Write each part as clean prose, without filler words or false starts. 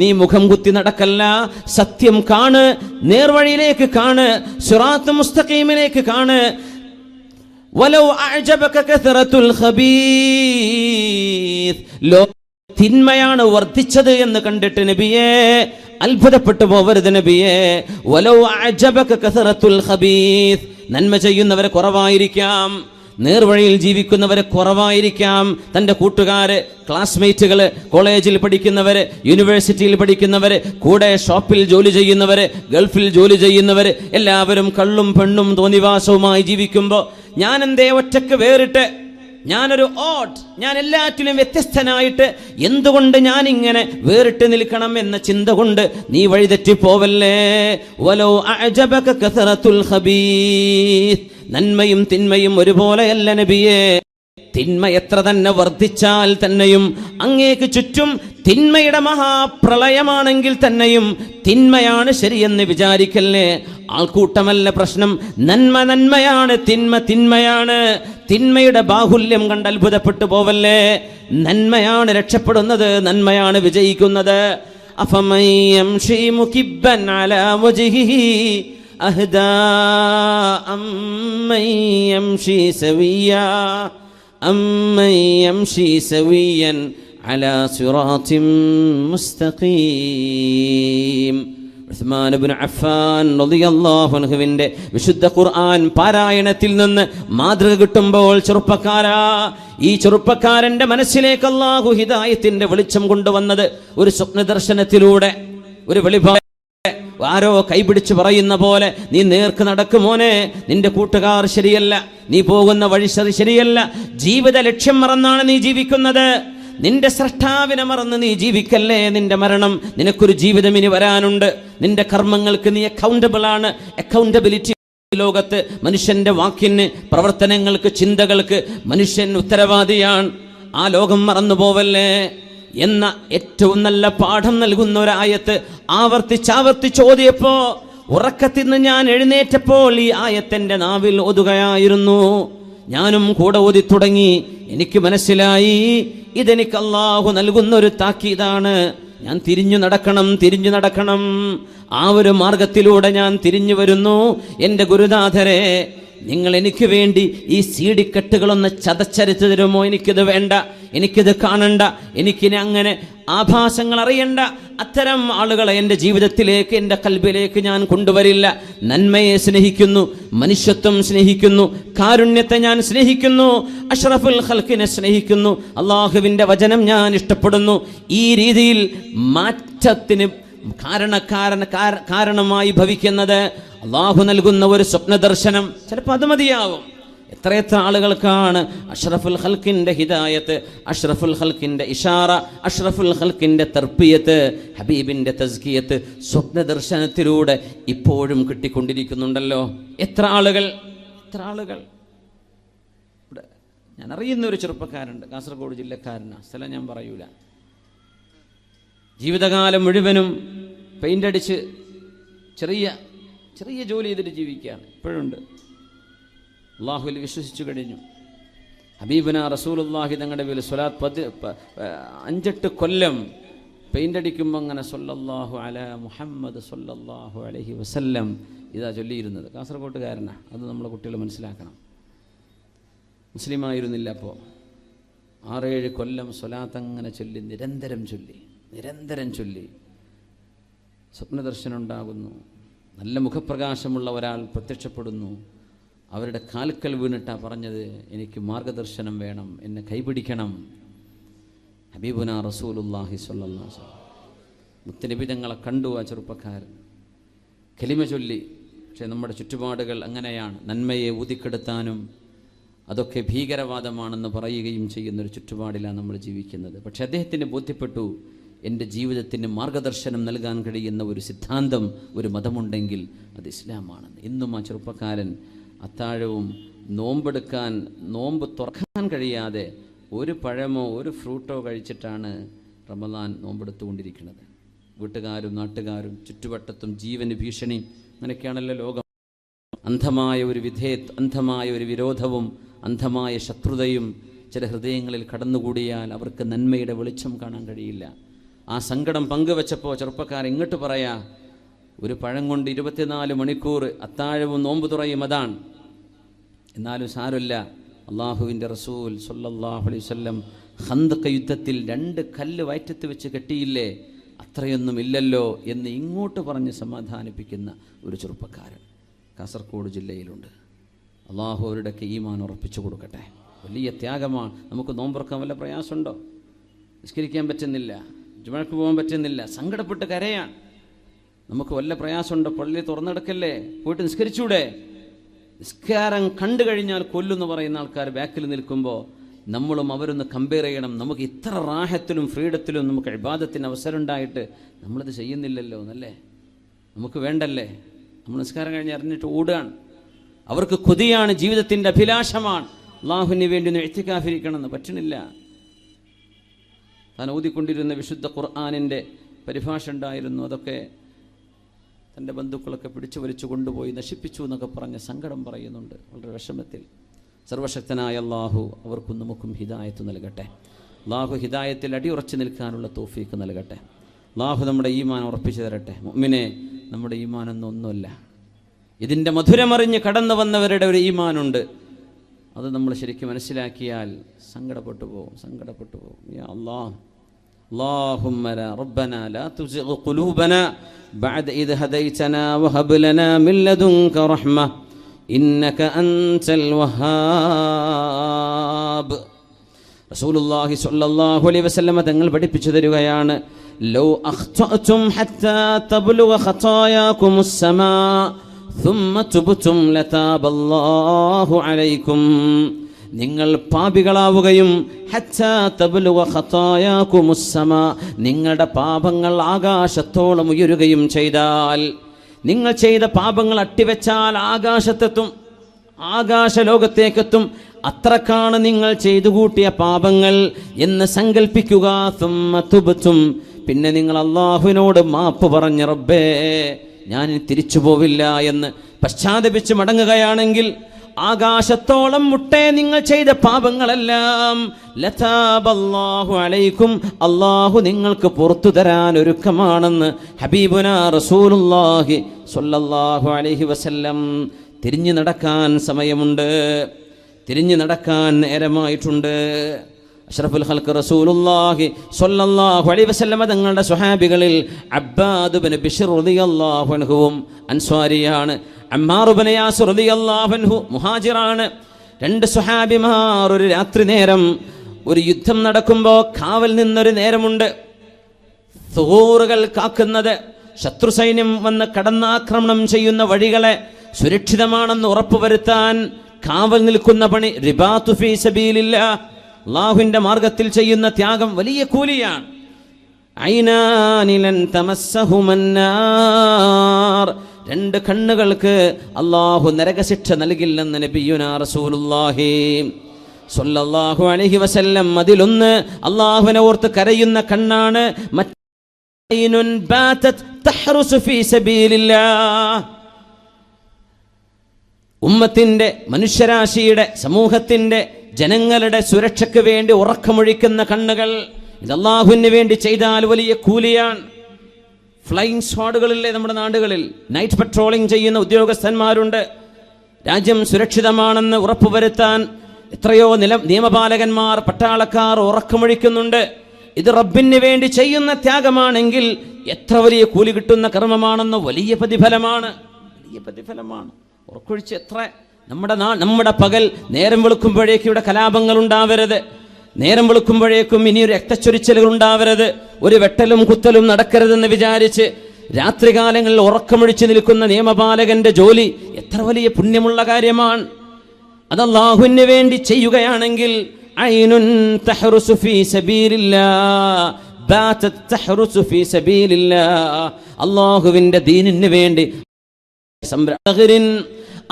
നീ മുഖം കുത്തി നടക്കല്ല, സത്യം കാണ്, നേർവഴിയിലേക്ക് കാണ്, സിറാത്ത് മുസ്തഖീമിലേക്ക് കാണ്. വലൗ അഅജബക കസറത്തുൽ ഖബീസ്, തിന്മയാണ് വർദ്ധിച്ചത് എന്ന് കണ്ടിട്ട് നബിയേ അത്ഭുതപ്പെട്ടു പോവരുത് നബിയേ. വലൗ അഅജബക കസറത്തുൽ ഖബീസ്, നന്മ ചെയ്യുന്നവരെ കുറവായിരിക്കാം, നേർവഴിയിൽ ജീവിക്കുന്നവരെ കുറവായിരിക്കാം. തൻ്റെ കൂട്ടുകാര്, ക്ലാസ്മേറ്റുകള്, കോളേജിൽ പഠിക്കുന്നവര്, യൂണിവേഴ്സിറ്റിയിൽ പഠിക്കുന്നവര്, കൂടെ ഷോപ്പിൽ ജോലി ചെയ്യുന്നവര്, ഗൾഫിൽ ജോലി ചെയ്യുന്നവര്, എല്ലാവരും കള്ളും പെണ്ണും തോന്നിവാസവുമായി ജീവിക്കുമ്പോൾ ഞാൻ എന്തേ ഒറ്റക്ക് വേറിട്ട്, ഞാനൊരു ഞാൻ എല്ലാറ്റിലും വ്യത്യസ്തനായിട്ട് എന്തുകൊണ്ട് ഞാൻ ഇങ്ങനെ വേറിട്ട് നിൽക്കണം എന്ന ചിന്ത കൊണ്ട് നീ വഴിതെറ്റിപ്പോവല്ലേ. വലൗ അഅജബക കസറത്തുൽ ഖബീസ്, നന്മയും തിന്മയും ഒരുപോലെയല്ല നബിയേ. തിന്മ എത്ര തന്നെ വർദ്ധിച്ചാൽ തന്നെയും, അങ്ങേക്ക് ചുറ്റും തിന്മയുടെ മഹാപ്രളയമാണെങ്കിൽ തന്നെയും തിന്മയാണ് ശരിയെന്ന് വിചാരിക്കല്ലേ. ആൾക്കൂട്ടമല്ല പ്രശ്നം, നന്മ നന്മയാണ്, തിന്മ തിന്മയാണ്. തിന്മയുടെ ബാഹുല്യം കണ്ട് അത്ഭുതപ്പെട്ടു പോവല്ലേ. നന്മയാണ് രക്ഷപ്പെടുന്നത്, നന്മയാണ് വിജയിക്കുന്നത്. അഫമൻ യംശി മുകിബ്ബൻ അലാ വജ്ഹിഹി അഹ്ദാ അമ്മൻ യംശി സവിയ്യാ അമ്മൻ യംശി സവിയ്യൻ അലാ സിറാത്തിൻ മുസ്തഖീം. ഉസ്മാൻ ഇബ്നു അഫ്ഫാൻ റളിയല്ലാഹു അൻഹുവിന്റെ വിശുദ്ധ ഖുർആൻ പാരായണത്തിൽ നിന്ന് മാതൃക കിട്ടുമ്പോൾ, ചെറുപ്പക്കാരാ, ഈ ചെറുപ്പക്കാരന്റെ മനസ്സിലേക്ക് അല്ലാഹു ഹിദായത്തിന്റെ വെളിച്ചം കൊണ്ടുവന്നത് ഒരു സ്വപ്ന ദർശനത്തിലൂടെ, ഒരു വെളിപാട്. ആരോ കൈപിടിച്ച് പറയുന്ന പോലെ, നീ നേർക്ക് നടക്കുമോനെ, നിന്റെ കൂട്ടുകാർ ശരിയല്ല, നീ പോകുന്ന വഴി ശരിയല്ല, ജീവിത ലക്ഷ്യം മറന്നാണ് നീ ജീവിക്കുന്നത്, നിന്റെ സ്രഷ്ടാവിനെ മറന്ന് നീ ജീവിക്കല്ലേ. നിന്റെ മരണം, നിനക്കൊരു ജീവിതം ഇനി വരാനുണ്ട്, നിന്റെ കർമ്മങ്ങൾക്ക് നീ അക്കൗണ്ടബിൾ ആണ്. അക്കൗണ്ടബിലിറ്റി ലോകത്ത് മനുഷ്യന്റെ വാക്കിന്, പ്രവർത്തനങ്ങൾക്ക്, ചിന്തകൾക്ക് മനുഷ്യൻ ഉത്തരവാദിയാണ്. ആ ലോകം മറന്നു പോവല്ലേ എന്ന ഏറ്റവും നല്ല പാഠം നൽകുന്ന ഒരായത്ത് ആവർത്തിച്ചോദിയപ്പോ, ഉറക്കത്തിൽ നിന്ന് ഞാൻ എഴുന്നേറ്റപ്പോൾ ഈ ആയത്തിന്റെ നാവിൽ ഓതുകയായിരുന്നു. ഞാനും കൂടെ ഓതി തുടങ്ങി. എനിക്ക് മനസ്സിലായി, ഇതെനിക്ക് അല്ലാഹു നൽകുന്ന ഒരു താക്കീതാണ്. ഞാൻ തിരിഞ്ഞു നടക്കണം. ആ ഒരു മാർഗത്തിലൂടെ ഞാൻ തിരിഞ്ഞു വരുന്നു. എൻ്റെ ഗുരുനാഥരെ, നിങ്ങൾ എനിക്ക് വേണ്ടി ഈ സീഡിക്കെട്ടുകളൊന്ന് ചതച്ചരച്ചു തരുമോ? എനിക്കിത് വേണ്ട, എനിക്കിത് കാണണ്ട, എനിക്കിനി അങ്ങനെ ആഭാസങ്ങൾ അറിയണ്ട. അത്തരം ആളുകളെ എൻ്റെ ജീവിതത്തിലേക്ക്, എൻ്റെ കൽബിലേക്ക് ഞാൻ കൊണ്ടുവരില്ല. നന്മയെ സ്നേഹിക്കുന്നു, മനുഷ്യത്വം സ്നേഹിക്കുന്നു, കാരുണ്യത്തെ ഞാൻ സ്നേഹിക്കുന്നു, അഷ്റഫുൽ ഖൽഖിനെ സ്നേഹിക്കുന്നു, അള്ളാഹുവിൻ്റെ വചനം ഞാൻ ഇഷ്ടപ്പെടുന്നു. ഈ രീതിയിൽ മാറ്റത്തിന് കാരണമായി ഭവിക്കുന്നത് അള്ളാഹു നൽകുന്ന ഒരു സ്വപ്ന ദർശനം. ചിലപ്പോൾ അത് മതിയാവും. എത്ര ആളുകൾക്കാണ് അഷ്റഫുൽ ഖൽഖിന്റെ ഹിദായത്ത്, അഷ്റഫുൽ ഖൽഖിന്റെ ഇഷാറ, അഷ്റഫുൽ ഖൽഖിന്റെ തർബിയത്ത്, ഹബീബിന്റെ തസ്കിയത്ത് സ്വപ്ന ദർശനത്തിലൂടെ ഇപ്പോഴും കിട്ടിക്കൊണ്ടിരിക്കുന്നുണ്ടല്ലോ. എത്ര ആളുകൾ. ഇവിടെ ഞാൻ അറിയുന്ന ഒരു ചെറുപ്പക്കാരുണ്ട്, കാസർഗോഡ് ജില്ലക്കാരനാണ്, സ്ഥലം ഞാൻ പറയൂല. ജീവിതകാലം മുഴുവനും പെയിന്റ് അടിച്ച് ചെറിയ ജോലി ചെയ്തിട്ട് ജീവിക്കുകയാണ്. ഇപ്പോഴുണ്ട്. അള്ളാഹുവിൽ വിശ്വസിച്ചു കഴിഞ്ഞു. ഹബീബന റസൂലുള്ളാഹി തങ്ങളുടെ പേരിൽ സ്വലാത്ത് 5-8 കൊല്ലം പെയിന്റ് അടിക്കുമ്പോൾ അങ്ങനെ സല്ലല്ലാഹു അലാ മുഹമ്മദ് സല്ലല്ലാഹു അലൈഹി വസല്ലം ഇതാ ചൊല്ലിയിരുന്നത്. കാസർഗോട്ടുകാരനാണ്. അത് നമ്മളെ കുട്ടികൾ മനസ്സിലാക്കണം. മുസ്ലിമായിരുന്നില്ല അപ്പോൾ. 6-7 കൊല്ലം സ്വലാത്ത് അങ്ങനെ ചൊല്ലി, നിരന്തരം ചൊല്ലി. സ്വപ്നദർശനം ഉണ്ടാകുന്നു. നല്ല മുഖപ്രകാശമുള്ള ഒരാൾ പ്രത്യക്ഷപ്പെടുന്നു. അവരുടെ കാൽക്കൽ വീണിട്ടാ പറഞ്ഞത്, എനിക്ക് മാർഗദർശനം വേണം, എന്നെ കൈപിടിക്കണം. ഹബീബുന റസൂലുള്ളാഹി സ്വല്ലല്ലാഹു അലൈഹി വസല്ലം മുത്തനബി തങ്ങളെ കണ്ടു. ആ ചെറുപ്പക്കാരൻ കലിമ ചൊല്ലി. പക്ഷേ നമ്മുടെ ചുറ്റുപാടുകൾ അങ്ങനെയാണ്. നന്മയെ ഊതിക്കെടുത്താനും അതൊക്കെ ഭീകരവാദമാണെന്ന് പറയുകയും ചെയ്യുന്നൊരു ചുറ്റുപാടിലാണ് നമ്മൾ ജീവിക്കുന്നത്. പക്ഷെ അദ്ദേഹത്തിന് ബോധ്യപ്പെട്ടു, എൻ്റെ ജീവിതത്തിന് മാർഗദർശനം നൽകാൻ കഴിയുന്ന ഒരു സിദ്ധാന്തം, ഒരു മതമുണ്ടെങ്കിൽ അത് ഇസ്ലാമാണെന്ന്. ഇന്നും ആ ചെറുപ്പക്കാരൻ അത്താഴവും നോമ്പ് തുറക്കാൻ കഴിയാതെ ഒരു പഴമോ ഒരു ഫ്രൂട്ടോ കഴിച്ചിട്ടാണ് റമദാൻ നോമ്പെടുത്തുകൊണ്ടിരിക്കുന്നത്. വീട്ടുകാരും നാട്ടുകാരും ചുറ്റുവട്ടത്തും ജീവന് ഭീഷണി, അങ്ങനെയൊക്കെയാണല്ലോ ലോകം. അന്ധമായ ഒരു വിരോധവും അന്ധമായ ശത്രുതയും ചില ഹൃദയങ്ങളിൽ കടന്നുകൂടിയാൽ അവർക്ക് നന്മയുടെ വെളിച്ചം കാണാൻ കഴിയില്ല. ആ സങ്കടം പങ്കുവെച്ചപ്പോൾ ചെറുപ്പക്കാരൻ ഇങ്ങോട്ട് പറയാ, ഒരു പഴം കൊണ്ട് 24 മണിക്കൂർ അത്താഴവും നോമ്പ് തുറയും അതാണ്. എന്നാലും സാരമില്ല, അള്ളാഹുവിൻ്റെ റസൂൽ സ്വല്ലല്ലാഹു അലൈഹി വസല്ലം ഖന്ദഖ് യുദ്ധത്തിൽ 2 കല്ല് വയറ്റത്ത് വെച്ച് കെട്ടിയില്ലേ, അത്രയൊന്നും ഇല്ലല്ലോ എന്ന് ഇങ്ങോട്ട് പറഞ്ഞ് സമാധാനിപ്പിക്കുന്ന ഒരു ചെറുപ്പക്കാരൻ കാസർഗോഡ് ജില്ലയിലുണ്ട്. അള്ളാഹു അവരുടെയൊക്കെ ഈമാൻ ഉറപ്പിച്ചു കൊടുക്കട്ടെ. വലിയ ത്യാഗമാണ്. നമുക്ക് നോമ്പുറക്കാൻ വല്ല പ്രയാസമുണ്ടോ? നിസ്കരിക്കാൻ പറ്റുന്നില്ല, ജുമഅക്ക് പോകാൻ പറ്റുന്നില്ല, സങ്കടപ്പെട്ട് കരയാൻ. നമുക്ക് വല്ല പ്രയാസമുണ്ടോ? പള്ളി തുറന്നെടുക്കല്ലേ, പോയിട്ട് നിസ്കരിച്ചൂടെ? നിസ്കാരം കണ്ടു കഴിഞ്ഞാൽ കൊല്ലുമെന്ന് പറയുന്ന ആൾക്കാർ ബാക്കിൽ നിൽക്കുമ്പോൾ നമ്മളും അവരൊന്ന് കമ്പയർ ചെയ്യണം. നമുക്ക് ഇത്ര റാഹത്തിലും ഫ്രീഡത്തിലും നമുക്ക് ഇബാദത്തിന് അവസരം ഉണ്ടായിട്ട് നമ്മളത് ചെയ്യുന്നില്ലല്ലോ എന്നല്ലേ? നമുക്ക് വേണ്ടല്ലേ? നമ്മൾ നിസ്കാരം കഴിഞ്ഞ് അറിഞ്ഞിട്ട് ഓടുകയാണ്. അവർക്ക് കൊതിയാണ്, ജീവിതത്തിൻ്റെ അഭിലാഷമാണ് അള്ളാഹുവിന് വേണ്ടി ഒന്ന് ഇഅ്തികാഫിരിക്കണമെന്ന്. പറ്റണില്ല. താൻ ഓതിക്കൊണ്ടിരുന്ന വിശുദ്ധ ഖുർആനിൻ്റെ പരിഭാഷ ഉണ്ടായിരുന്നു, അതൊക്കെ തൻ്റെ ബന്ധുക്കളൊക്കെ പിടിച്ചു വലിച്ചു കൊണ്ടുപോയി നശിപ്പിച്ചു എന്നൊക്കെ പറഞ്ഞ് സങ്കടം പറയുന്നുണ്ട്, വളരെ വിഷമത്തിൽ. സർവശക്തനായ അള്ളാഹു അവർക്കും നമുക്കും ഹിദായത്ത് നൽകട്ടെ. അള്ളാഹു ഹിദായത്തിൽ അടിയുറച്ചു നിൽക്കാനുള്ള തൗഫീക്ക് നൽകട്ടെ. അള്ളാഹു നമ്മുടെ ഈമാൻ ഉറപ്പിച്ചു തരട്ടെ. മുഅ്മിനെ, നമ്മുടെ ഈമാനൊന്നും ഒന്നുമല്ല. ഇതിൻ്റെ മധുരമറിഞ്ഞ് കടന്നു വന്നവരുടെ ഒരു ഈമാനുണ്ട്. അത് നമ്മൾ ശരിക്കും മനസ്സിലാക്കിയാൽ സങ്കടപ്പെട്ടു പോകും. യാ അല്ലാഹ്, اللهم ربنا لا تزغ قلوبنا بعد إذ هديتنا وهب لنا من لدنك رحمة إنك أنت الوهاب. റസൂലുള്ളാഹി സ്വല്ലല്ലാഹു അലൈഹി വസല്ലം തങ്ങൾ പഠിപ്പിച്ചു തരുകയാണ്, ലൗ അഖ്തഅതും ഹത്താ തബ്ലുഗ ഖതായാകുമുസ് സമാ ثم തുബ്തും ലതാബല്ലാഹു അലൈക്കും. നിങ്ങൾ പാപികളാവുകയും ഹത്താ തബ്ലുഗ ഖതായാകുമുസ് സമാ, നിങ്ങളുടെ പാപങ്ങൾ ആകാശത്തോളം ഉയരുകയും ചെയ്താൽ, നിങ്ങൾ ചെയ്ത പാപങ്ങൾ അട്ടിവെച്ചാൽ ആകാശത്തെത്തും, ആകാശലോകത്തേക്കെത്തും. അത്രക്കാണ് നിങ്ങൾ ചെയ്തു കൂട്ടിയ പാപങ്ങൾ എന്ന് സങ്കല്പിക്കുക. തുമ്മ തുബ്തും, പിന്നെ നിങ്ങൾ അള്ളാഹുവിനോട് മാപ്പ് പറഞ്ഞ് റബ്ബേ ഞാൻ തിരിച്ചു പോവില്ല എന്ന് പശ്ചാത്തപിച്ച് മടങ്ങുകയാണെങ്കിൽ ആകാശത്തോളം മുട്ടേ നിങ്ങൾ ചെയ്ത പാപങ്ങളെല്ലാം ലതാബല്ലാഹു അലൈക്കും, അള്ളാഹു നിങ്ങൾക്ക് പുറത്തു തരാൻ ഒരുക്കമാണെന്ന് ഹബീബുനാ റസൂലുള്ളാഹി സ്വല്ലല്ലാഹു അലൈഹി വസല്ലം. തിരിഞ്ഞു നടക്കാൻ സമയമുണ്ട്, തിരിഞ്ഞു നടക്കാൻ നേരമായിട്ടുണ്ട്. അഷ്റഫുൽ ഖൽഖ് റസൂലുള്ളാഹി സ്വല്ലല്ലാഹു അലൈഹി വസല്ലം തങ്ങളുടെ സ്വഹാബികളിൽ അബ്ബാദ് ഇബ്നു ബിശ്ർ റളിയല്ലാഹു അൻഹുവും അൻസ്വാരിയാണ്. അമ്മാർ ഇബ്നു യാസിർ റളിയല്ലാഹു അൻഹു മുഹാജിറാണ്. 2 സ്വഹാബിമാർ ഒരു രാത്രി നേരം ഒരു യുദ്ധം നടക്കുമ്പോൾ കാവൽ നിന്നൊരു നേരമുണ്ട്. സുഹൂറുകൾ കാക്കുന്നത്, ശത്രു സൈന്യം വന്ന് കടന്നാക്രമണം ചെയ്യുന്ന വഴികളെ സുരക്ഷിതമാണെന്ന് ഉറപ്പുവരുത്താൻ കാവൽ നിൽക്കുന്ന പണി റിബാത്തു ഫീ സബീലില്ലാഹ്, അല്ലാഹുവിന്റെ മാർഗത്തിൽ ചെയ്യുന്ന ത്യാഗം വലിയ കൂലിയാണ്. ഐനാനി ലൻ തമസ്സഹുമന്നാർ, 2 കണ്ണുകൾക്ക് അല്ലാഹു നരകശിക്ഷ നൽകില്ലെന്ന് നബിയുനാ റസൂലുള്ളാഹി സ്വല്ലല്ലാഹു അലൈഹി വസല്ലം. അതിലൊന്ന് അല്ലാഹുവിനെ ഓർത്ത് കരയുന്ന കണ്ണാണ്. മറ്റൈനുൻ ബാതത് തഹ്റുസു ഫീ സബീലില്ലാഹ്, ഉമ്മത്തിന്റെ, മനുഷ്യരാശിയുടെ, സമൂഹത്തിന്റെ, ജനങ്ങളുടെ സുരക്ഷയ്ക്ക് വേണ്ടി ഉറക്കമൊഴിക്കുന്ന കണ്ണുകൾ. ഇത് അല്ലാഹുവിന് വേണ്ടി ചെയ്താൽ വലിയ കൂലിയാണ്. ഫ്ലൈയിങ് സ്ക്വാഡുകളില്ലേ നമ്മുടെ നാടുകളിൽ, നൈറ്റ് പട്രോളിംഗ് ചെയ്യുന്ന ഉദ്യോഗസ്ഥന്മാരുണ്ട്. രാജ്യം സുരക്ഷിതമാണെന്ന് ഉറപ്പുവരുത്താൻ എത്രയോ നിയമപാലകന്മാർ, പട്ടാളക്കാർ ഉറക്കമൊഴിക്കുന്നുണ്ട്. ഇത് റബ്ബിന് വേണ്ടി ചെയ്യുന്ന ത്യാഗമാണെങ്കിൽ എത്ര വലിയ കൂലി കിട്ടുന്ന കർമ്മമാണെന്ന് വലിയ പ്രതിഫലമാണ്. ഉറക്കൊഴിച്ച് എത്ര നമ്മുടെ പകൽ നേരം വെളുക്കുമ്പോഴേക്കും ഇവിടെ കലാപങ്ങൾ ഉണ്ടാവരുത്, നേരം വെളുക്കുമ്പോഴേക്കും ഇനിയൊരു രക്തച്ചൊരിച്ചലുകൾ ഉണ്ടാവരുത്, ഒരു വെട്ടലും കുത്തലും നടക്കരുതെന്ന് വിചാരിച്ച് രാത്രികാലങ്ങളിൽ ഉറക്കമൊഴിച്ച് നിൽക്കുന്ന നിയമപാലകന്റെ ജോലി എത്ര വലിയ പുണ്യമുള്ള കാര്യമാണ്. അത് അല്ലാഹുവിന് വേണ്ടി ചെയ്യുകയാണെങ്കിൽ ഐനുൻ തഹ്റുസു ഫീ സബീലില്ലാഹ് ബാതത് തഹ്റുസു ഫീ സബീലില്ലാഹ്, അല്ലാഹുവിന്റെ ദീനിന് വേണ്ടി സംരക്ഷകൻ.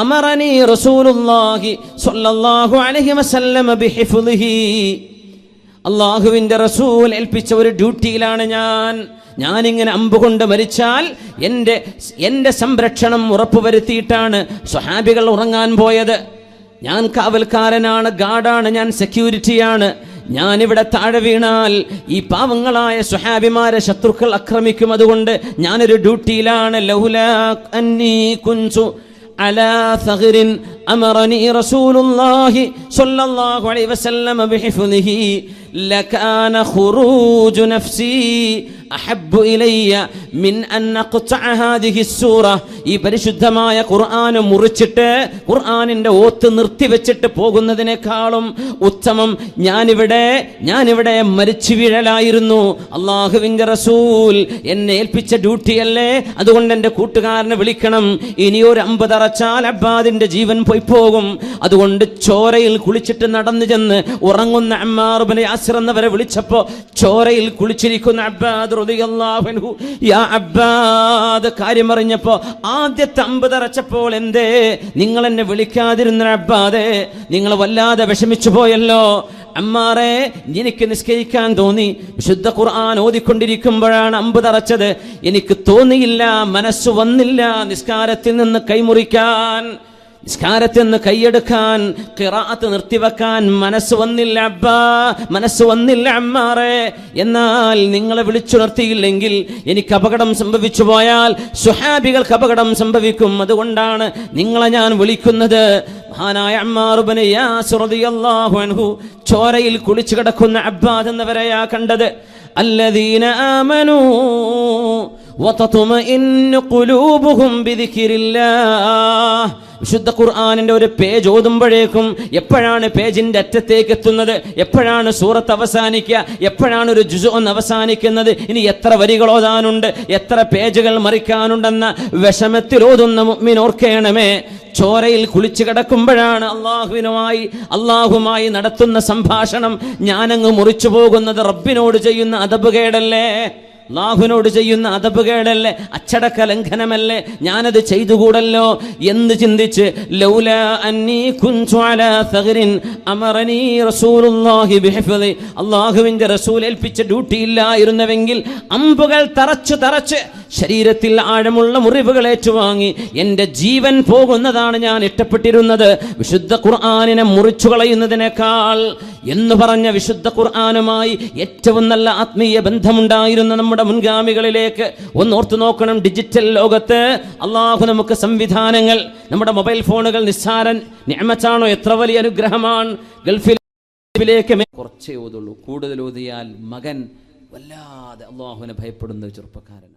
അമറനി റസൂലുള്ളാഹി സ്വല്ലല്ലാഹു അലൈഹി വസല്ലം ബിഹിഫ്ളിഹി, അല്ലാഹുവിന്റെ റസൂൽ ഏൽപ്പിച്ച ഒരു ഡ്യൂട്ടിയിലാണ് ഞാനിങ്ങനെ അമ്പുകൊണ്ട് മരിച്ചാൽ എൻ്റെ സംരക്ഷണം ഉറപ്പുവരുത്തിയിട്ടാണ് സ്വഹാബികൾ ഉറങ്ങാൻ പോയത്. ഞാൻ കാവൽക്കാരനാണ്, ഗാർഡാണ്, ഞാൻ സെക്യൂരിറ്റിയാണ്. ഞാനിവിടെ താഴെ വീണാൽ ഈ പാവങ്ങളായ സ്വഹാബിമാരെ ശത്രുക്കൾ ആക്രമിക്കും. അതുകൊണ്ട് ഞാനൊരു ഡ്യൂട്ടിയിലാണ്. ലൗലാ അന്നീ കുൻതു അലാ സഗ്റിൻ അമറനി റസൂലുള്ളാഹി സ്വല്ലല്ലാഹു അലൈഹി വസല്ലം ബിഹിഫ്ദിഹി ലകാന ഖുറൂജു നഫ്സി അഹബ്ബു ഇലയ്യ മിൻ അൻ അഖ്തഅ ഹാദിഹി സൂറ. ഈ പരിശുദ്ധമായ ഖുർആൻ മുറിച്ചിട്ട് ഖുർആനിന്റെ ഓത്ത് നിർത്തിവെച്ചിട്ട് പോകുന്നതിനേക്കാളും ഉത്തമം ഞാനിവിടെ മരിച്ചു വീഴലായിരുന്നു. അല്ലാഹുവിന്റെ റസൂൽ എന്നെ ഏൽപ്പിച്ച ഡ്യൂട്ടിയല്ലേ, അതുകൊണ്ട് എൻ്റെ കൂട്ടുകാരനെ വിളിക്കണം. ഇനിയൊരു 50 അറച്ചാൽ അബ്ബാദിന്റെ ജീവൻ പോയി പോകും. അതുകൊണ്ട് ചോരയിൽ കുളിച്ചിട്ട് നടന്നു ചെന്ന് ഉറങ്ങുന്ന അമ്മാർ ഇബ്നു യാസിർ എന്നവരെ വിളിച്ചപ്പോ ചോരയിൽ കുളിച്ചിരിക്കുന്ന അബ്ബാദ് റളിയല്ലാഹു അൻഹു, യാ അബ്ബാദ്, കാര്യം അറിഞ്ഞപ്പോ ആദ്യത്തെ 50 അറച്ചപ്പോൾ എന്തേ നിങ്ങൾ എന്നെ വിളിക്കാതിരുന്ന അബ്ബാദേ, നിങ്ങൾ വല്ലാതെ വിഷമിച്ചു പോയല്ലോ. അമ്മാറെ, എനിക്ക് നിസ്കരിക്കാൻ തോന്നി. വിശുദ്ധ ഖുർആൻ ഓതിക്കൊണ്ടിരിക്കുമ്പോഴാണ് 50 അറച്ചത്. എനിക്ക് തോന്നിയില്ല, മനസ്സ് വന്നില്ല നിസ്കാരത്തിൽ നിന്ന് കൈമുറിക്കാൻ, നിസ്കാരത്തിൽ നിന്ന് കൈയെടുക്കാൻ, ഖിറാഅത്ത് നിർത്തിവെക്കാൻ മനസ്സ് വന്നില്ല അബ്ബാ, മനസ്സ് വന്നില്ല അമ്മാറെ. എന്നാൽ നിങ്ങളെ വിളിച്ചുണർത്തിയില്ലെങ്കിൽ എനിക്ക് അപകടം സംഭവിച്ചു പോയാൽ സ്വഹാബികൾക്ക് അപകടം സംഭവിക്കും. അതുകൊണ്ടാണ് നിങ്ങളെ ഞാൻ വിളിക്കുന്നത്. മഹാനായ അമ്മാർ ഇബ്നു യാസിർ റളിയല്ലാഹു അൻഹു ചോരയിൽ കുളിച്ചു കിടക്കുന്ന അബ്ബാദ് എന്നവരെയാ കണ്ടത്. അല്ലദീന ആമനൂ വതത്മഇന്നു ഖുലൂബുഹും ബിദിക്രില്ലാഹ്. വിശുദ്ധ ഖുർആനിന്റെ ഒരു പേജ് ഓതുമ്പോഴേക്കും എപ്പോഴാണ് പേജിന്റെ അറ്റത്തേക്ക് എത്തുന്നത്, എപ്പോഴാണ് സൂറത്ത് അവസാനിക്കുക, എപ്പോഴാണ് ഒരു ജുസ് ഒന്ന് അവസാനിക്കുന്നത്, ഇനി എത്ര വരികൾ ഓതാനുണ്ട്, എത്ര പേജുകൾ മറിക്കാനുണ്ടെന്ന വിഷമത്തിൽ ഓതുന്ന മുഅ്മിൻ ഓർക്കേണമേ, ചോരയിൽ കുളിച്ചു കിടക്കുമ്പോഴാണ് അള്ളാഹുമായി നടത്തുന്ന സംഭാഷണം ഞാനങ്ങ് മുറിച്ചു പോകുന്നത്. റബ്ബിനോട് ചെയ്യുന്ന അദബുകേടല്ലേ, അല്ലാഹുവിനോട് ചെയ്യുന്ന അദബുകേടല്ലേ, അച്ചടക്ക ലംഘനമല്ലേ, ഞാനത് ചെയ്തുകൂടല്ലോ എന്ന് ചിന്തിച്ച് ലൗലാ അന്നീ കുൻതു അലാ സഗ്റിൻ അമറനി റസൂലുള്ളാഹി ബിഹിഫ്ദി, അല്ലാഹുവിന്റെ റസൂൽ ഏൽപ്പിച്ച ഡ്യൂട്ടി ഇല്ലായിരുന്നുവെങ്കിൽ അമ്പുകൾ തറച്ച് ശരീരത്തിൽ ആഴമുള്ള മുറിവുകൾ ഏറ്റുവാങ്ങി എൻ്റെ ജീവൻ പോകുന്നതാണ് ഞാൻ ഇഷ്ടപ്പെട്ടിരുന്നത്, വിശുദ്ധ ഖുർആനിനെ മുറിച്ചു കളയുന്നതിനേക്കാൾ എന്ന് പറഞ്ഞ വിശുദ്ധ ഖുർആനുമായി ഏറ്റവും നല്ല ആത്മീയ ബന്ധമുണ്ടായിരുന്ന നമ്മുടെ മുൻഗാമികളിലേക്ക് ഒന്നോർത്തു നോക്കണം. ഡിജിറ്റൽ ലോകത്ത് അള്ളാഹു നമുക്ക് സംവിധാനങ്ങൾ, നമ്മുടെ മൊബൈൽ ഫോണുകൾ നിസ്സാര നിഅമത്താണോ, എത്ര വലിയ അനുഗ്രഹമാണ്. ഗൾഫിലേക്ക് കുറച്ചേ ഓതുള്ളൂ, കൂടുതൽ ഓതിയാൽ മകൻ വല്ലാതെ അള്ളാഹുവിനെ ഭയപ്പെടുന്ന ചെറുപ്പക്കാരനാണ്.